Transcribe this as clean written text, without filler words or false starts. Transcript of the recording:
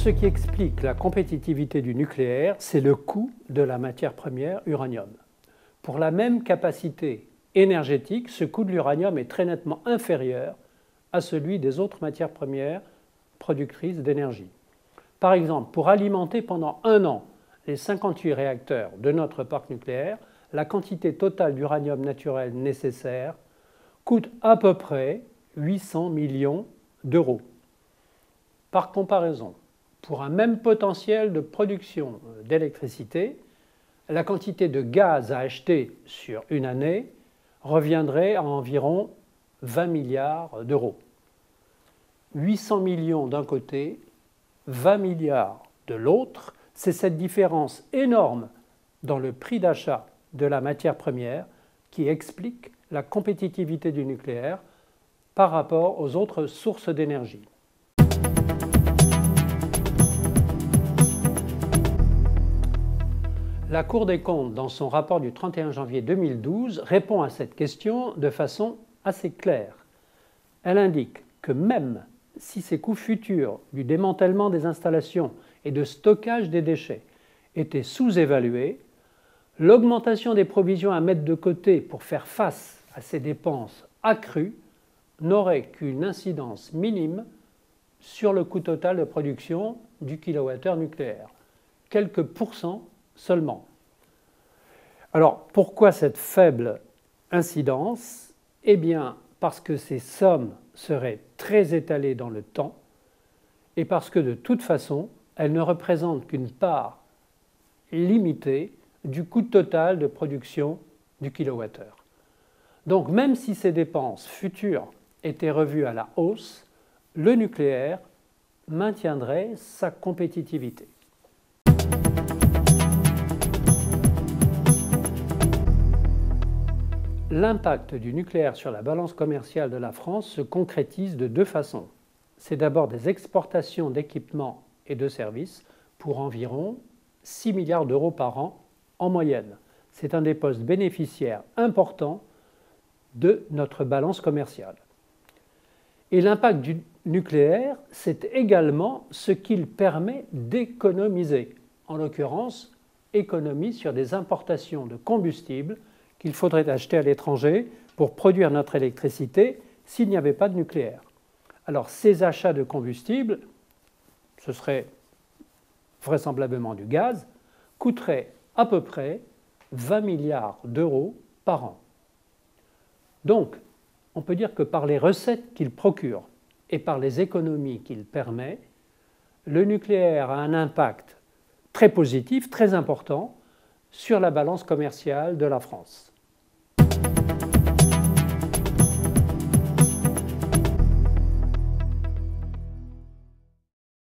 ce qui explique la compétitivité du nucléaire, c'est le coût de la matière première uranium. Pour la même capacité énergétique, ce coût de l'uranium est très nettement inférieur à celui des autres matières premières productrices d'énergie. Par exemple, pour alimenter pendant 1 an les 58 réacteurs de notre parc nucléaire, la quantité totale d'uranium naturel nécessaire coûte à peu près 800 millions d'euros. Par comparaison, pour un même potentiel de production d'électricité, la quantité de gaz à acheter sur une année reviendrait à environ 20 milliards d'euros. 800 millions d'un côté, 20 milliards de l'autre, c'est cette différence énorme dans le prix d'achat de la matière première qui explique la compétitivité du nucléaire par rapport aux autres sources d'énergie. La Cour des comptes, dans son rapport du 31 janvier 2012, répond à cette question de façon assez claire. Elle indique que même si ces coûts futurs du démantèlement des installations et de stockage des déchets étaient sous-évalués, l'augmentation des provisions à mettre de côté pour faire face à ces dépenses accrues n'aurait qu'une incidence minime sur le coût total de production du kilowattheure nucléaire, quelques pourcents seulement. Alors, pourquoi cette faible incidence? Eh bien, parce que ces sommes seraient très étalées dans le temps et parce que de toute façon, elles ne représentent qu'une part limitée du coût total de production du kilowattheure. Donc, même si ces dépenses futures étaient revues à la hausse, le nucléaire maintiendrait sa compétitivité. L'impact du nucléaire sur la balance commerciale de la France se concrétise de 2 façons. C'est d'abord des exportations d'équipements et de services pour environ 6 milliards d'euros par an en moyenne. C'est un des postes bénéficiaires importants de notre balance commerciale. Et l'impact du nucléaire, c'est également ce qu'il permet d'économiser, en l'occurrence, économie sur des importations de combustibles qu'il faudrait acheter à l'étranger pour produire notre électricité s'il n'y avait pas de nucléaire. Alors ces achats de combustible, ce serait vraisemblablement du gaz, coûteraient à peu près 20 milliards d'euros par an. Donc, on peut dire que par les recettes qu'il procure et par les économies qu'il permet, le nucléaire a un impact très positif, très important, sur la balance commerciale de la France.